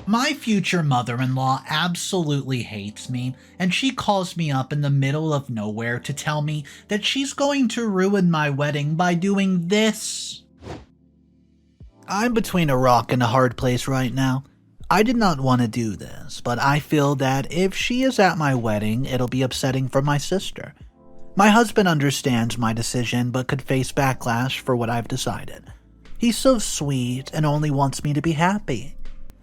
My future mother-in-law absolutely hates me, and she calls me up in the middle of nowhere to tell me that she's going to ruin my wedding by doing this. I'm between a rock and a hard place right now. I did not want to do this, but I feel that if she is at my wedding, it'll be upsetting for my sister. My husband understands my decision but could face backlash for what I've decided. He's so sweet and only wants me to be happy.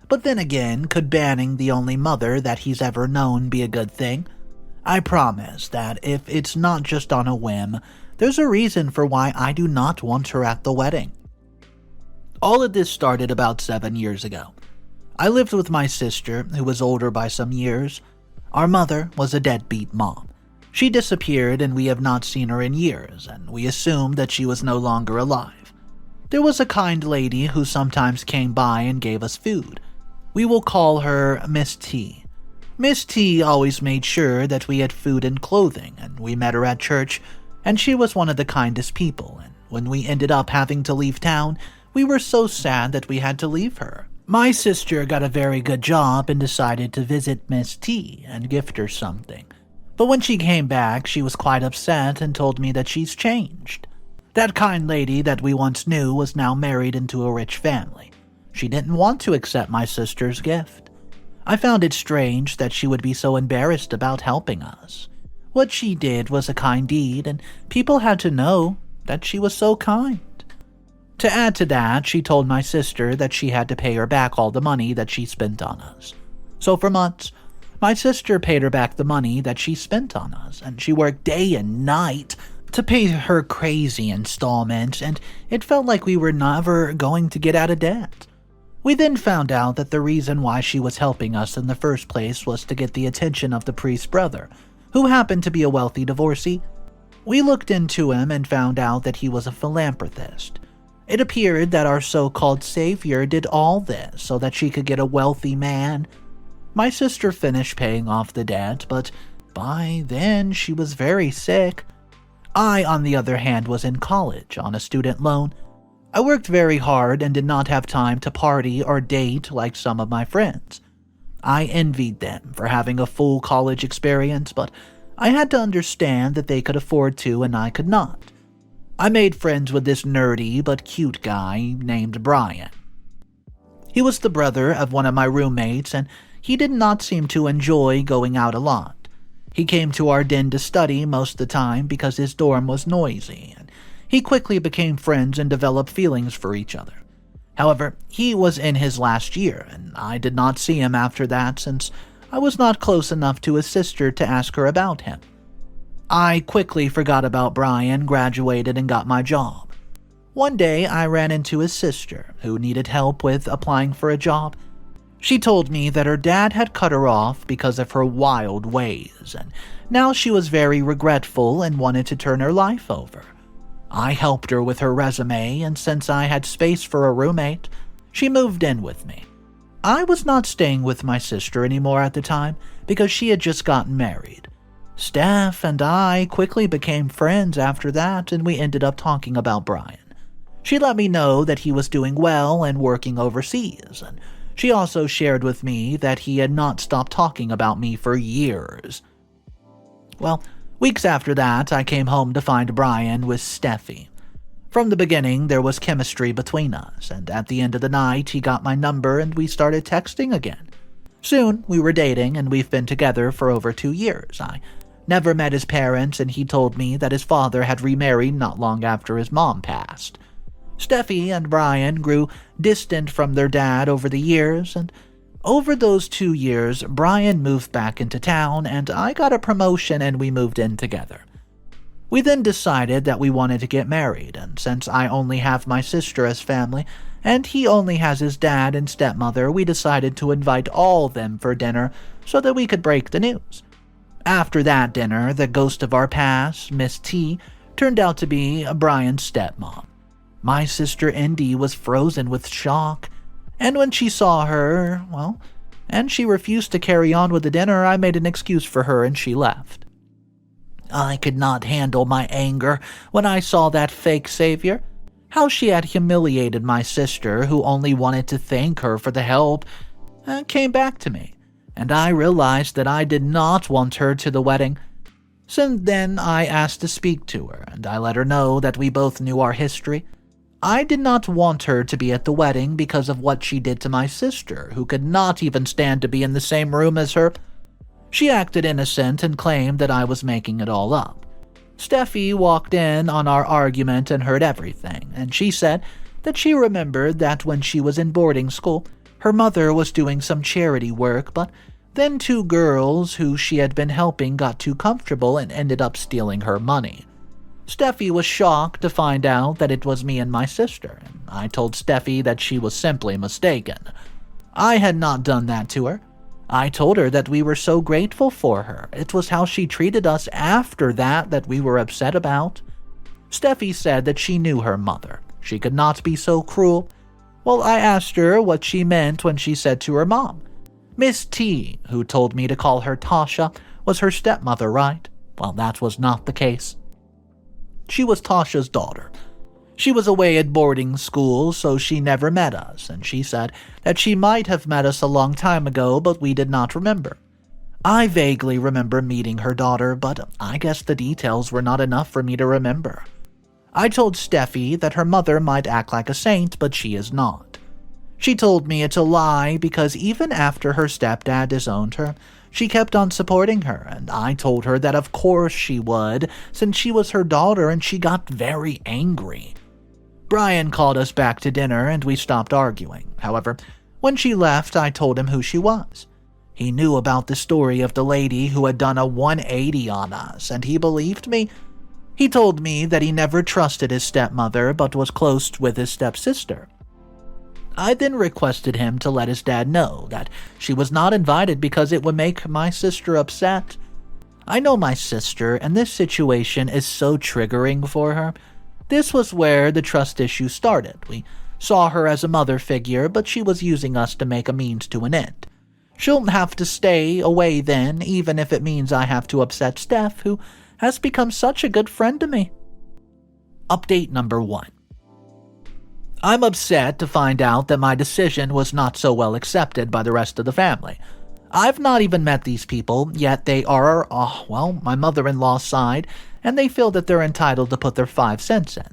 But then again, could banning the only mother that he's ever known be a good thing? I promise that if it's not just on a whim, there's a reason for why I do not want her at the wedding. All of this started about 7 years ago. I lived with my sister, who was older by some years. Our mother was a deadbeat mom. She disappeared and we have not seen her in years, and we assumed that she was no longer alive. There was a kind lady who sometimes came by and gave us food. We will call her Miss T. Miss T always made sure that we had food and clothing, and we met her at church, and she was one of the kindest people, and when we ended up having to leave town, we were so sad that we had to leave her. My sister got a very good job and decided to visit Miss T and gift her something. But when she came back, she was quite upset and told me that she's changed. That kind lady that we once knew was now married into a rich family. She didn't want to accept my sister's gift. I found it strange that she would be so embarrassed about helping us. What she did was a kind deed, and people had to know that she was so kind. To add to that, she told my sister that she had to pay her back all the money that she spent on us. So for months, my sister paid her back the money that she spent on us, and she worked day and night to pay her crazy installments, and it felt like we were never going to get out of debt. We then found out that the reason why she was helping us in the first place was to get the attention of the priest's brother, who happened to be a wealthy divorcee. We looked into him and found out that he was a philanthropist. It appeared that our so-called savior did all this so that she could get a wealthy man. My sister finished paying off the debt, but by then she was very sick. I, on the other hand, was in college on a student loan. I worked very hard and did not have time to party or date like some of my friends. I envied them for having a full college experience, but I had to understand that they could afford to and I could not. I made friends with this nerdy but cute guy named Brian. He was the brother of one of my roommates, and he did not seem to enjoy going out a lot. He came to our den to study most of the time because his dorm was noisy, and he quickly became friends and developed feelings for each other. However, he was in his last year, and I did not see him after that since I was not close enough to his sister to ask her about him. I quickly forgot about Brian, graduated, and got my job. One day, I ran into his sister, who needed help with applying for a job. She told me that her dad had cut her off because of her wild ways, and now she was very regretful and wanted to turn her life over. I helped her with her resume, and since I had space for a roommate, she moved in with me. I was not staying with my sister anymore at the time because she had just gotten married. Steph and I quickly became friends after that, and we ended up talking about Brian. She let me know that he was doing well and working overseas, and she also shared with me that he had not stopped talking about me for years. Well, weeks after that, I came home to find Brian with Steffi. From the beginning, there was chemistry between us, and at the end of the night, he got my number and we started texting again. Soon, we were dating, and we've been together for over 2 years. I never met his parents, and he told me that his father had remarried not long after his mom passed. Steffi and Brian grew distant from their dad over the years, and over those 2 years, Brian moved back into town, and I got a promotion and we moved in together. We then decided that we wanted to get married, and since I only have my sister as family, and he only has his dad and stepmother, we decided to invite all of them for dinner so that we could break the news. After that dinner, the ghost of our past, Miss T, turned out to be Brian's stepmom. My sister Indy was frozen with shock, and when she saw her, and she refused to carry on with the dinner, I made an excuse for her and she left. I could not handle my anger when I saw that fake savior. How she had humiliated my sister, who only wanted to thank her for the help, came back to me, and I realized that I did not want her to the wedding. So then I asked to speak to her, and I let her know that we both knew our history. I did not want her to be at the wedding because of what she did to my sister, who could not even stand to be in the same room as her. She acted innocent and claimed that I was making it all up. Steffi walked in on our argument and heard everything, and she said that she remembered that when she was in boarding school, her mother was doing some charity work, but then 2 girls who she had been helping got too comfortable and ended up stealing her money. Steffi was shocked to find out that it was me and my sister, and I told Steffi that she was simply mistaken. I had not done that to her. I told her that we were so grateful for her. It was how she treated us after that we were upset about. Steffi said that she knew her mother. She could not be so cruel. Well, I asked her what she meant when she said to her mom. Miss T, who told me to call her Tasha, was her stepmother, right? Well, that was not the case. She was Tasha's daughter. She was away at boarding school, so she never met us, and she said that she might have met us a long time ago, but we did not remember. I vaguely remember meeting her daughter, but I guess the details were not enough for me to remember. I told Steffi that her mother might act like a saint, but she is not. She told me it's a lie because even after her stepdad disowned her, she kept on supporting her, and I told her that of course she would, since she was her daughter, and she got very angry. Brian called us back to dinner and we stopped arguing. However, when she left, I told him who she was. He knew about the story of the lady who had done a 180 on us, and he believed me. He told me that he never trusted his stepmother but was close with his stepsister. I then requested him to let his dad know that she was not invited because it would make my sister upset. I know my sister, and this situation is so triggering for her. This was where the trust issue started. We saw her as a mother figure, but she was using us to make a means to an end. She'll have to stay away then, even if it means I have to upset Steph, who has become such a good friend to me. Update number 1. I'm upset to find out that my decision was not so well accepted by the rest of the family. I've not even met these people, yet they are, my mother-in-law's side, and they feel that they're entitled to put their 5 cents in.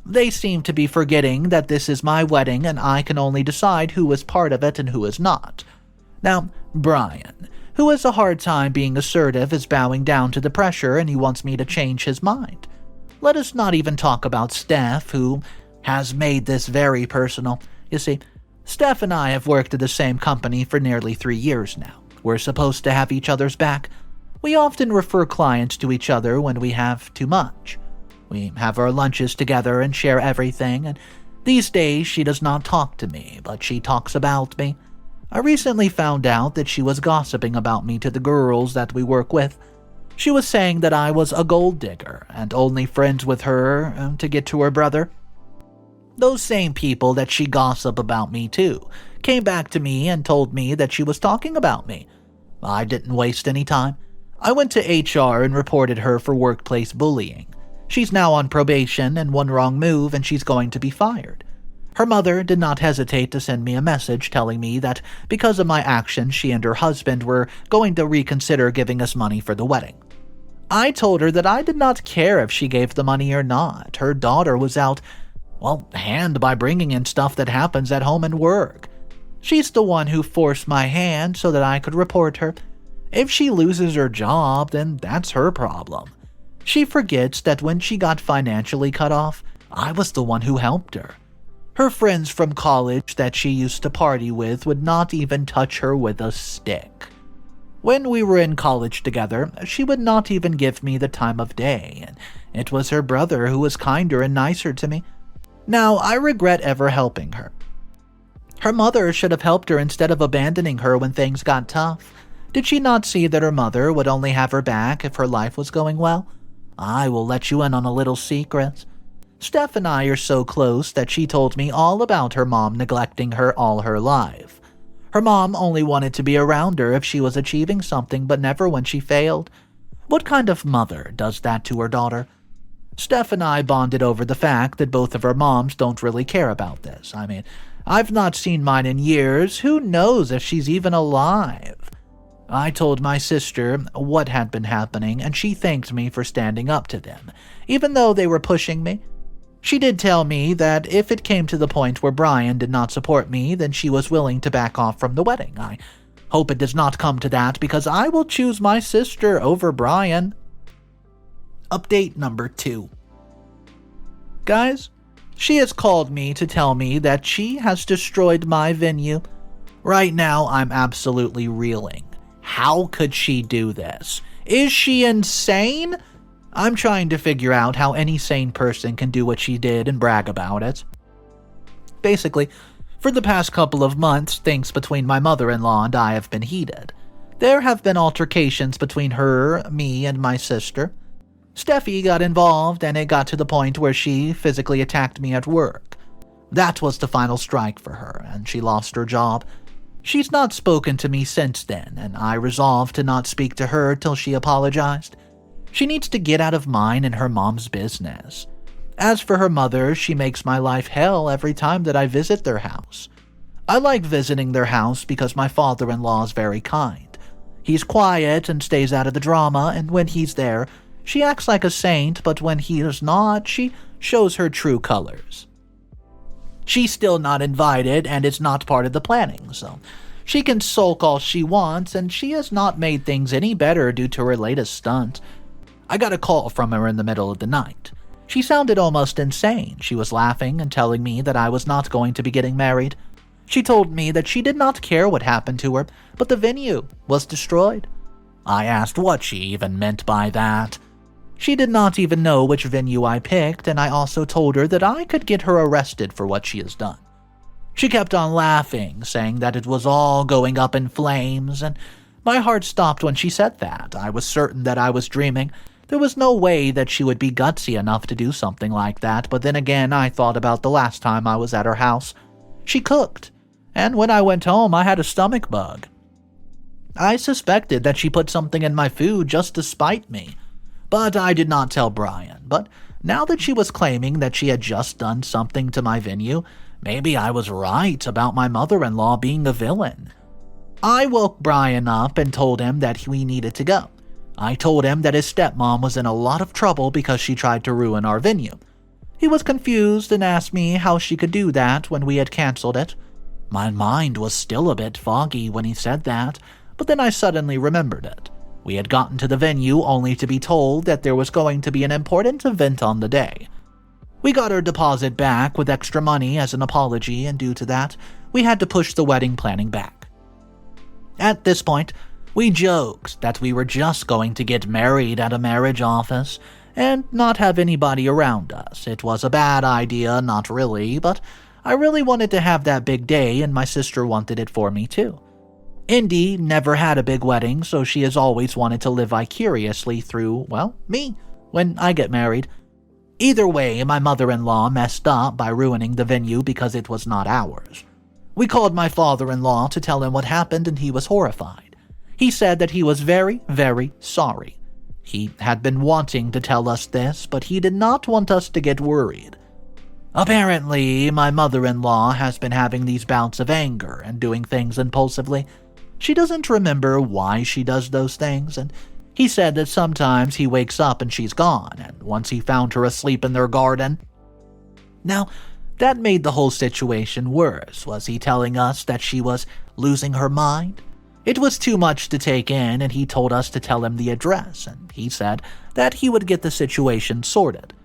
They seem to be forgetting that this is my wedding and I can only decide who is part of it and who is not. Now, Brian, who has a hard time being assertive, is bowing down to the pressure and he wants me to change his mind. Let us not even talk about Steph, who has made this very personal. You see, Steph and I have worked at the same company for nearly 3 years now. We're supposed to have each other's back. We often refer clients to each other when we have too much. We have our lunches together and share everything, and these days she does not talk to me, but she talks about me. I recently found out that she was gossiping about me to the girls that we work with. She was saying that I was a gold digger and only friends with her to get to her brother. Those same people that she gossiped about me to came back to me and told me that she was talking about me. I didn't waste any time. I went to HR and reported her for workplace bullying. She's now on probation, and one wrong move and she's going to be fired. Her mother did not hesitate to send me a message telling me that because of my actions, she and her husband were going to reconsider giving us money for the wedding. I told her that I did not care if she gave the money or not. Her daughter was out, hand by bringing in stuff that happens at home and work. She's the one who forced my hand so that I could report her. If she loses her job, then that's her problem. She forgets that when she got financially cut off, I was the one who helped her. Her friends from college that she used to party with would not even touch her with a stick. When we were in college together, she would not even give me the time of day, and it was her brother who was kinder and nicer to me. Now, I regret ever helping her. Her mother should have helped her instead of abandoning her when things got tough. Did she not see that her mother would only have her back if her life was going well? I will let you in on a little secret. Steph and I are so close that she told me all about her mom neglecting her all her life. Her mom only wanted to be around her if she was achieving something, but never when she failed. What kind of mother does that to her daughter? Steph and I bonded over the fact that both of our moms don't really care about this. I've not seen mine in years. Who knows if she's even alive? I told my sister what had been happening, and she thanked me for standing up to them, even though they were pushing me. She did tell me that if it came to the point where Brian did not support me, then she was willing to back off from the wedding. I hope it does not come to that, because I will choose my sister over Brian. Update number 2. Guys, she has called me to tell me that she has destroyed my venue. Right now, I'm absolutely reeling. How could she do this? Is she insane? I'm trying to figure out how any sane person can do what she did and brag about it. Basically, for the past couple of months, things between my mother-in-law and I have been heated. There have been altercations between her, me, and my sister. Steffi got involved, and it got to the point where she physically attacked me at work. That was the final strike for her, and she lost her job. She's not spoken to me since then, and I resolved to not speak to her till she apologized. She needs to get out of mine and her mom's business. As for her mother, she makes my life hell every time that I visit their house. I like visiting their house because my father-in-law is very kind. He's quiet and stays out of the drama, and when he's there, she acts like a saint, but when he is not, she shows her true colors. She's still not invited, and it's not part of the planning, so she can sulk all she wants, and she has not made things any better due to her latest stunt. I got a call from her in the middle of the night. She sounded almost insane. She was laughing and telling me that I was not going to be getting married. She told me that she did not care what happened to her, but the venue was destroyed. I asked what she even meant by that. She did not even know which venue I picked, and I also told her that I could get her arrested for what she has done. She kept on laughing, saying that it was all going up in flames, and my heart stopped when she said that. I was certain that I was dreaming. There was no way that she would be gutsy enough to do something like that, but then again I thought about the last time I was at her house. She cooked, and when I went home I had a stomach bug. I suspected that she put something in my food just to spite me. But I did not tell Brian. But now that she was claiming that she had just done something to my venue, maybe I was right about my mother-in-law being a villain. I woke Brian up and told him that we needed to go. I told him that his stepmom was in a lot of trouble because she tried to ruin our venue. He was confused and asked me how she could do that when we had canceled it. My mind was still a bit foggy when he said that, but then I suddenly remembered it. We had gotten to the venue only to be told that there was going to be an important event on the day. We got our deposit back with extra money as an apology, and due to that, we had to push the wedding planning back. At this point, we joked that we were just going to get married at a marriage office and not have anybody around us. It was a bad idea, not really, but I really wanted to have that big day, and my sister wanted it for me too. Indy never had a big wedding, so she has always wanted to live vicariously through, well, me, when I get married. Either way, my mother-in-law messed up by ruining the venue because it was not ours. We called my father-in-law to tell him what happened, and he was horrified. He said that he was very, very sorry. He had been wanting to tell us this, but he did not want us to get worried. Apparently, my mother-in-law has been having these bouts of anger and doing things impulsively. She doesn't remember why she does those things, and he said that sometimes he wakes up and she's gone, and once he found her asleep in their garden. Now, that made the whole situation worse. Was he telling us that she was losing her mind? It was too much to take in, and he told us to tell him the address, and he said that he would get the situation sorted.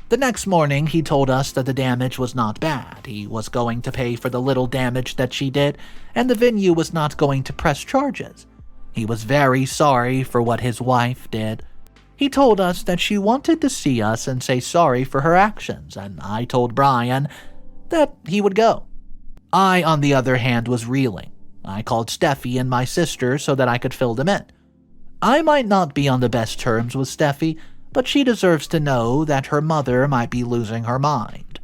The next morning, he told us that the damage was not bad. He was going to pay for the little damage that she did, and the venue was not going to press charges. He was very sorry for what his wife did. He told us that she wanted to see us and say sorry for her actions, and I told Brian that he would go. I, on the other hand, was reeling. I called Steffi and my sister so that I could fill them in. I might not be on the best terms with Steffi, but she deserves to know that her mother might be losing her mind.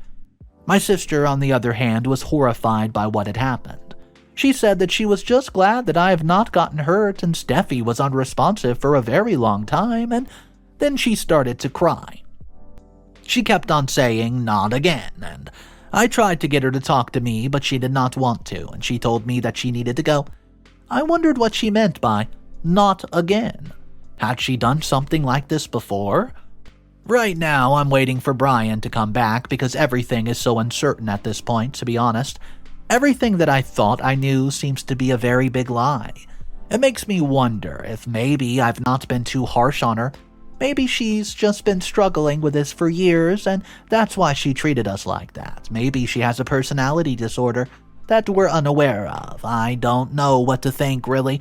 My sister, on the other hand, was horrified by what had happened. She said that she was just glad that I have not gotten hurt, and Steffi was unresponsive for a very long time, and then she started to cry. She kept on saying, "Not again," and I tried to get her to talk to me, but she did not want to, and she told me that she needed to go. I wondered what she meant by, not again. Had she done something like this before? Right now, I'm waiting for Brian to come back because everything is so uncertain at this point, to be honest. Everything that I thought I knew seems to be a very big lie. It makes me wonder if maybe I've not been too harsh on her. Maybe she's just been struggling with this for years, and that's why she treated us like that. Maybe she has a personality disorder that we're unaware of. I don't know what to think, really,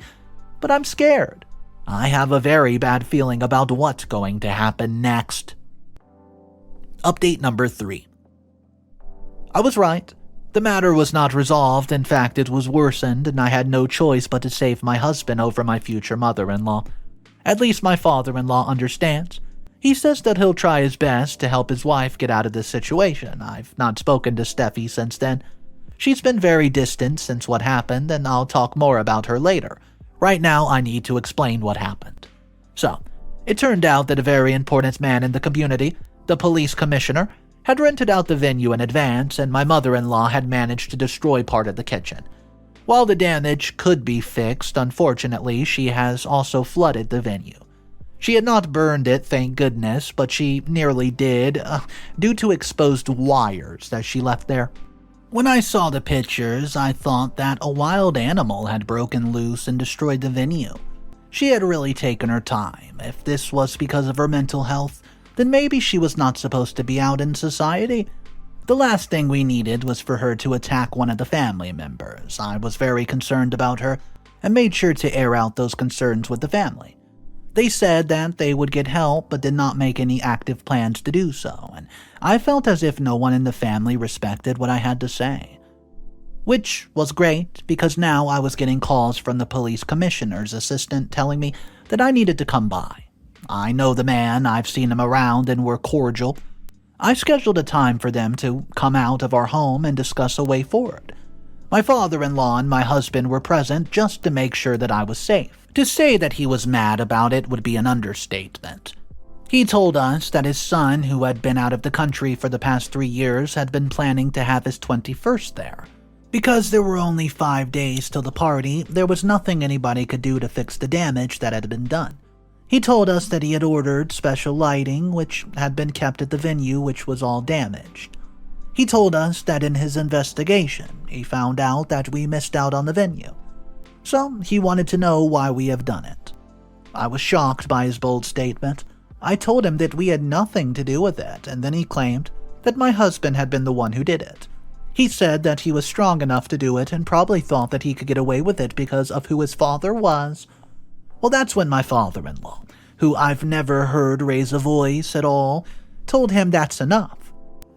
but I'm scared. I have a very bad feeling about what's going to happen next. Update number 3. I was right. The matter was not resolved. In fact, it was worsened, and I had no choice but to save my husband over my future mother-in-law. At least my father-in-law understands. He says that he'll try his best to help his wife get out of this situation. I've not spoken to Steffi since then. She's been very distant since what happened, and I'll talk more about her later. Right now, I need to explain what happened. So, it turned out that a very important man in the community, the police commissioner, had rented out the venue in advance, and my mother-in-law had managed to destroy part of the kitchen. While the damage could be fixed, unfortunately, she has also flooded the venue. She had not burned it, thank goodness, but she nearly did, due to exposed wires that she left there. When I saw the pictures, I thought that a wild animal had broken loose and destroyed the venue. She had really taken her time. If this was because of her mental health, then maybe she was not supposed to be out in society. The last thing we needed was for her to attack one of the family members. I was very concerned about her and made sure to air out those concerns with the family. They said that they would get help but did not make any active plans to do so, and I felt as if no one in the family respected what I had to say. Which was great, because now I was getting calls from the police commissioner's assistant telling me that I needed to come by. I know the man, I've seen him around, and we're cordial. I scheduled a time for them to come out of our home and discuss a way forward. My father-in-law and my husband were present just to make sure that I was safe. To say that he was mad about it would be an understatement. He told us that his son, who had been out of the country for the past 3 years, had been planning to have his 21st there. Because there were only 5 days till the party, there was nothing anybody could do to fix the damage that had been done. He told us that he had ordered special lighting, which had been kept at the venue, which was all damaged. He told us that in his investigation, he found out that we missed out on the venue. So he wanted to know why we have done it. I was shocked by his bold statement. I told him that we had nothing to do with it, and then he claimed that my husband had been the one who did it. He said that he was strong enough to do it and probably thought that he could get away with it because of who his father was. Well, that's when my father-in-law, who I've never heard raise a voice at all, told him that's enough.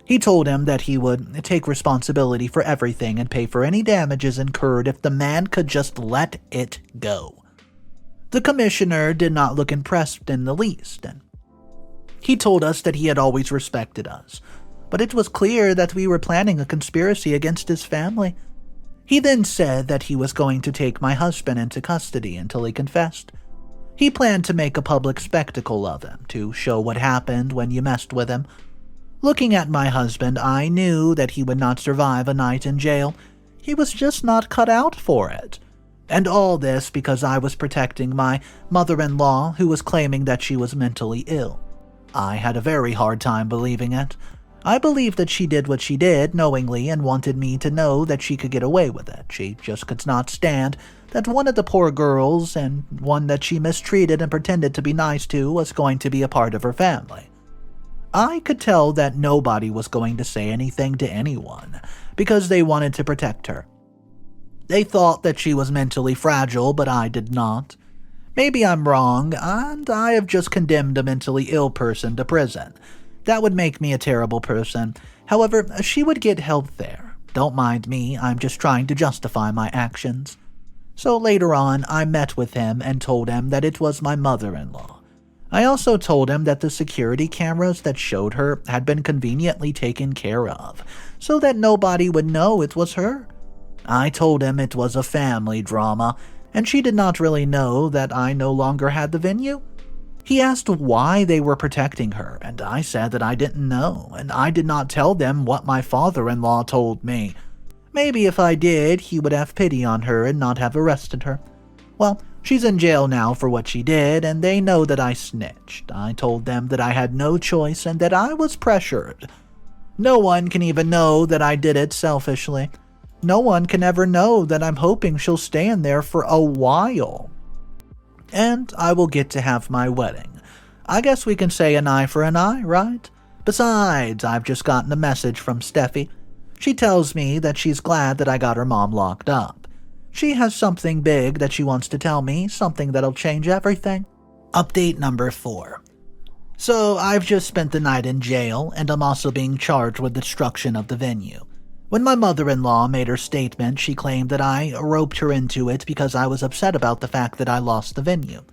He told him that he would take responsibility for everything and pay for any damages incurred if the man could just let it go. The commissioner did not look impressed in the least, and he told us that he had always respected us, but it was clear that we were planning a conspiracy against his family. He then said that he was going to take my husband into custody until he confessed. He planned to make a public spectacle of him to show what happened when you messed with him. Looking at my husband, I knew that he would not survive a night in jail. He was just not cut out for it. And all this because I was protecting my mother-in-law, who was claiming that she was mentally ill. I had a very hard time believing it. I believed that she did what she did knowingly and wanted me to know that she could get away with it. She just could not stand that one of the poor girls, and one that she mistreated and pretended to be nice to, was going to be a part of her family. I could tell that nobody was going to say anything to anyone because they wanted to protect her. They thought that she was mentally fragile, but I did not. Maybe I'm wrong, and I have just condemned a mentally ill person to prison. That would make me a terrible person. However, she would get help there. Don't mind me, I'm just trying to justify my actions. So later on, I met with him and told him that it was my mother-in-law. I also told him that the security cameras that showed her had been conveniently taken care of, so that nobody would know it was her. I told him it was a family drama, and she did not really know that I no longer had the venue. He asked why they were protecting her, and I said that I didn't know, and I did not tell them what my father-in-law told me. Maybe if I did, he would have pity on her and not have arrested her. Well, she's in jail now for what she did, and they know that I snitched. I told them that I had no choice and that I was pressured. No one can even know that I did it selfishly. No one can ever know that I'm hoping she'll stay in there for a while. And I will get to have my wedding. I guess we can say an eye for an eye, right? Besides, I've just gotten a message from Steffi. She tells me that she's glad that I got her mom locked up. She has something big that she wants to tell me, something that'll change everything. Update number 4. So I've just spent the night in jail, and I'm also being charged with destruction of the venue. When my mother-in-law made her statement, she claimed that I roped her into it because I was upset about the fact that I lost the venue.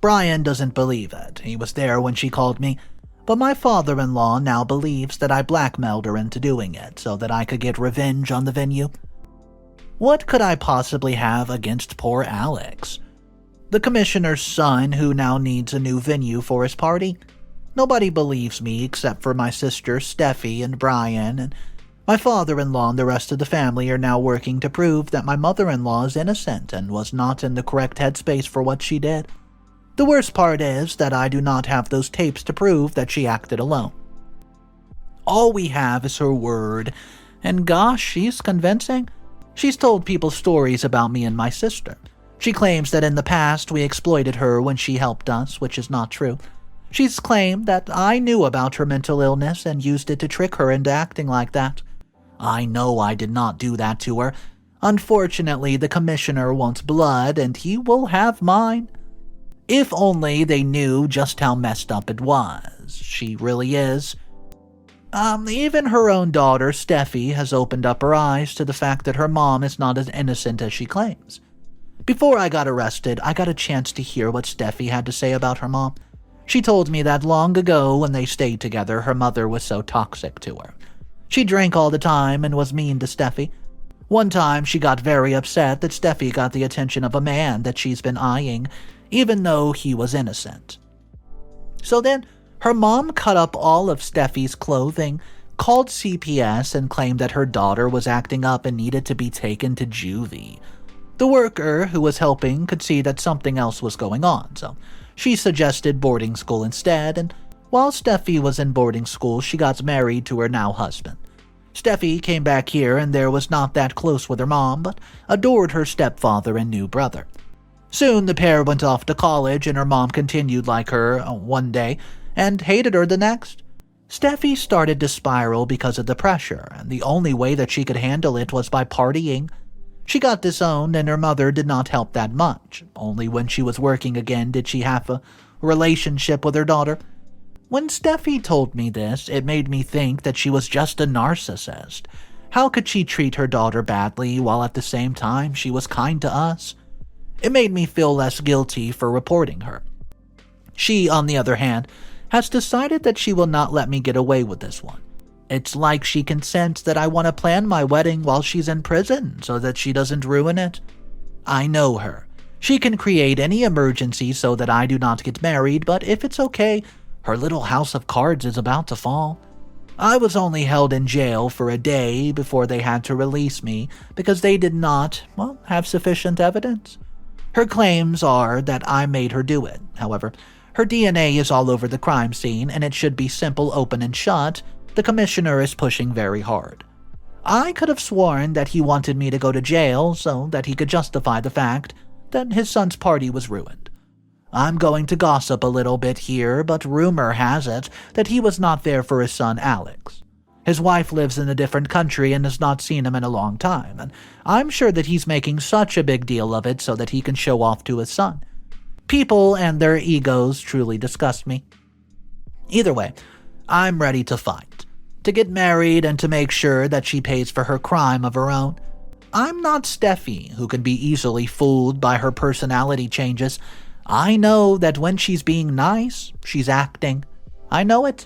Brian doesn't believe it. He was there when she called me. But my father-in-law now believes that I blackmailed her into doing it so that I could get revenge on the venue. What could I possibly have against poor Alex? The commissioner's son who now needs a new venue for his party? Nobody believes me except for my sister Steffi and Brian, and my father-in-law and the rest of the family are now working to prove that my mother-in-law is innocent and was not in the correct headspace for what she did. The worst part is that I do not have those tapes to prove that she acted alone. All we have is her word, and gosh, she's convincing. She's told people stories about me and my sister. She claims that in the past we exploited her when she helped us, which is not true. She's claimed that I knew about her mental illness and used it to trick her into acting like that. I know I did not do that to her. Unfortunately, the commissioner wants blood, and he will have mine. If only they knew just how messed up it was. She really is. Even her own daughter, Steffi, has opened up her eyes to the fact that her mom is not as innocent as she claims. Before I got arrested, I got a chance to hear what Steffi had to say about her mom. She told me that long ago when they stayed together, her mother was so toxic to her. She drank all the time and was mean to Steffi. One time, she got very upset that Steffi got the attention of a man that she's been eyeing, even though he was innocent. So then, her mom cut up all of Steffi's clothing, called CPS, and claimed that her daughter was acting up and needed to be taken to juvie. The worker who was helping could see that something else was going on, so she suggested boarding school instead, and while Steffi was in boarding school, she got married to her now husband. Steffi came back here and there was not that close with her mom, but adored her stepfather and new brother. Soon the pair went off to college and her mom continued like her one day and hated her the next. Steffi started to spiral because of the pressure, and the only way that she could handle it was by partying. She got disowned and her mother did not help that much. Only when she was working again did she have a relationship with her daughter. When Steffi told me this, it made me think that she was just a narcissist. How could she treat her daughter badly while at the same time she was kind to us? It made me feel less guilty for reporting her. She, on the other hand, has decided that she will not let me get away with this one. It's like she can sense that I want to plan my wedding while she's in prison so that she doesn't ruin it. I know her. She can create any emergency so that I do not get married, but if it's okay, her little house of cards is about to fall. I was only held in jail for a day before they had to release me because they did not, have sufficient evidence. Her claims are that I made her do it. However, her DNA is all over the crime scene and it should be simple, open, and shut. The commissioner is pushing very hard. I could have sworn that he wanted me to go to jail so that he could justify the fact that his son's party was ruined. I'm going to gossip a little bit here, but rumor has it that he was not there for his son Alex. His wife lives in a different country and has not seen him in a long time, and I'm sure that he's making such a big deal of it so that he can show off to his son. People and their egos truly disgust me. Either way, I'm ready to fight, to get married and to make sure that she pays for her crime of her own. I'm not Steffi, who can be easily fooled by her personality changes. I know that when she's being nice, she's acting. I know it.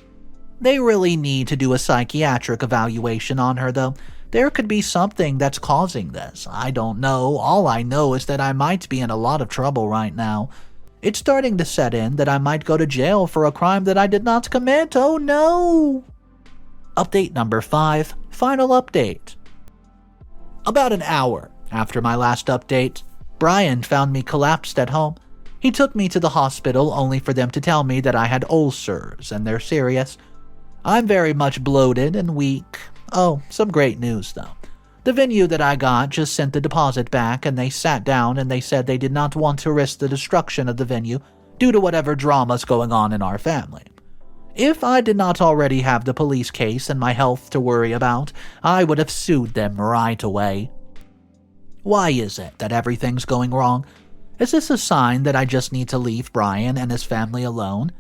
They really need to do a psychiatric evaluation on her, though. There could be something that's causing this. I don't know. All I know is that I might be in a lot of trouble right now. It's starting to set in that I might go to jail for a crime that I did not commit. Oh no! Update number 5. Final update. About an hour after my last update, Brian found me collapsed at home. He took me to the hospital only for them to tell me that I had ulcers and they're serious. I'm very much bloated and weak. Oh, some great news though. The venue that I got just sent the deposit back and they sat down and they said they did not want to risk the destruction of the venue due to whatever drama's going on in our family. If I did not already have the police case and my health to worry about, I would have sued them right away. Why is it that everything's going wrong? Is this a sign that I just need to leave Brian and his family alone?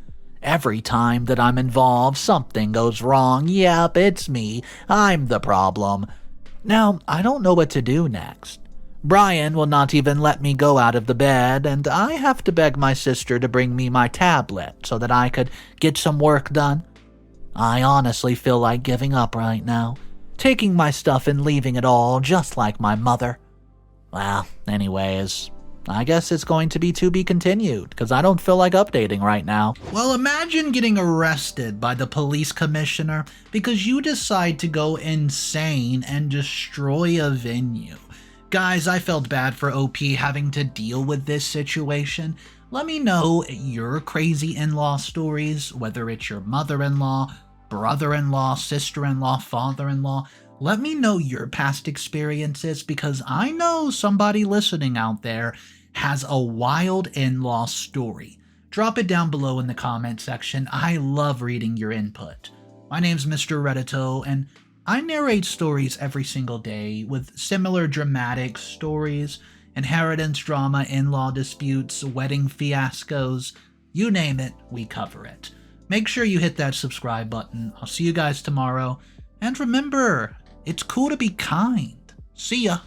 Every time that I'm involved, something goes wrong. Yep, it's me. I'm the problem. Now, I don't know what to do next. Brian will not even let me go out of the bed, and I have to beg my sister to bring me my tablet so that I could get some work done. I honestly feel like giving up right now, taking my stuff and leaving it all just like my mother. Well, anyways, I guess it's going to be continued, because I don't feel like updating right now. Well, imagine getting arrested by the police commissioner because you decide to go insane and destroy a venue. Guys, I felt bad for OP having to deal with this situation. Let me know your crazy in-law stories, whether it's your mother-in-law, brother-in-law, sister-in-law, father-in-law. Let me know your past experiences because I know somebody listening out there has a wild in-law story. Drop it down below in the comment section. I love reading your input. My name's Mr. Reddito, and I narrate stories every single day with similar dramatic stories, inheritance drama, in-law disputes, wedding fiascos. You name it, we cover it. Make sure you hit that subscribe button. I'll see you guys tomorrow. And remember, it's cool to be kind. See ya.